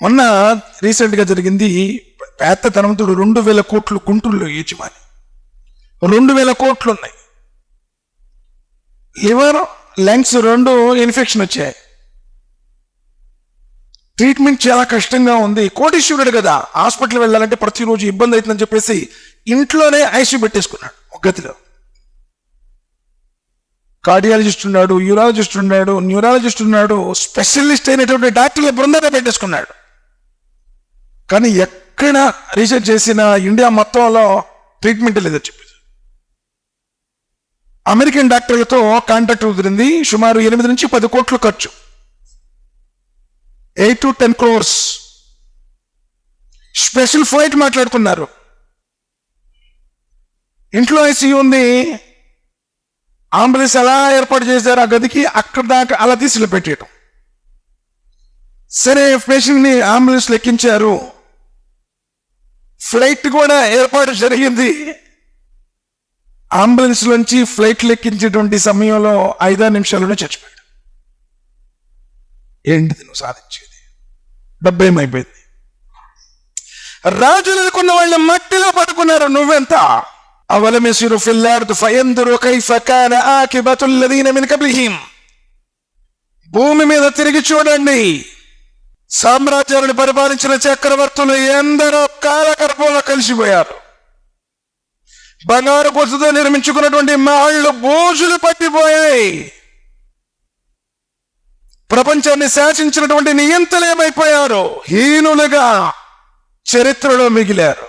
మొన్న రీసెంట్గా జరిగింది. పేద ధనవంతుడు 2,000 కోట్లు గుంటూరులో యజమాని. 2,000 కోట్లు ఉన్నాయి. లివర్ లంగ్స్ 2 ఇన్ఫెక్షన్ వచ్చాయి. ట్రీట్మెంట్ చాలా కష్టంగా ఉంది. కోటీశ్వరుడు కదా, హాస్పిటల్ వెళ్ళాలంటే ప్రతిరోజు ఇబ్బంది అవుతుందని చెప్పేసి ఇంట్లోనే ఐసీయూ పెట్టేసుకున్నాడు. ఒక గదిలో కార్డియాలజిస్ట్ ఉన్నాడు, యూరాలజిస్ట్ ఉన్నాడు, న్యూరాలజిస్ట్ ఉన్నాడు, స్పెషలిస్ట్ అయినటువంటి డాక్టర్ల బృందాన్ని పెట్టేసుకున్నాడు. కానీ ఎక్కడ రీసెర్చ్ చేసిన ఇండియా మొత్తంలో ట్రీట్మెంట్ లేదని చెప్పేసి అమెరికన్ డాక్టర్లతో కాంటాక్ట్ కుదిరింది. సుమారు 8 నుంచి 10 కోట్లు ఖర్చు, 8 to 10 crores. స్పెషల్ ఫ్లైట్ మాట్లాడుకున్నారు. ఇంట్లో ఐసీయూ ఉంది, అంబులెన్స్ ఎలా ఏర్పాటు చేశారు ఆ గదికి, అక్కడ దాకా అలా తీసుకు పెట్టేయటం. సరే, పేషెంట్ని అంబులెన్స్ లెక్కించారు, ఫ్లైట్ కూడా ఏర్పాటు జరిగింది. అంబులెన్స్ నుంచి ఫ్లైట్ లెక్కించేటువంటి సమయంలో 5 నిమిషాల్లోనే చచ్చిపోయాడు. ఏంటిది నువ్వు సాధించేది? డబ్బేమైపోయింది. రాజులు అనుకున్న వాళ్ళ మట్టిలో పట్టుకున్నారు. నువ్వెంత? అవలం యసిరు ఫిల్ అర్ద్ ఫయందురు కైఫ కాన ఆకిబతుల్ లదీన మిన్ కబ్లిహిం. భూమి మీద తిరిగి చూడండి. సామ్రాజ్యాలను పరిపాలించిన చక్రవర్తులు ఎందరో కాలకర్పంలో కలిసిపోయారు. బంగారు పొత్తుతో నిర్మించుకున్నటువంటి మహళ్ళు బోజులు పట్టిపోయాయి. ప్రపంచాన్ని శాసించినటువంటి నియంతలు ఏమైపోయారు? హీనులుగా చరిత్రలో మిగిలారు.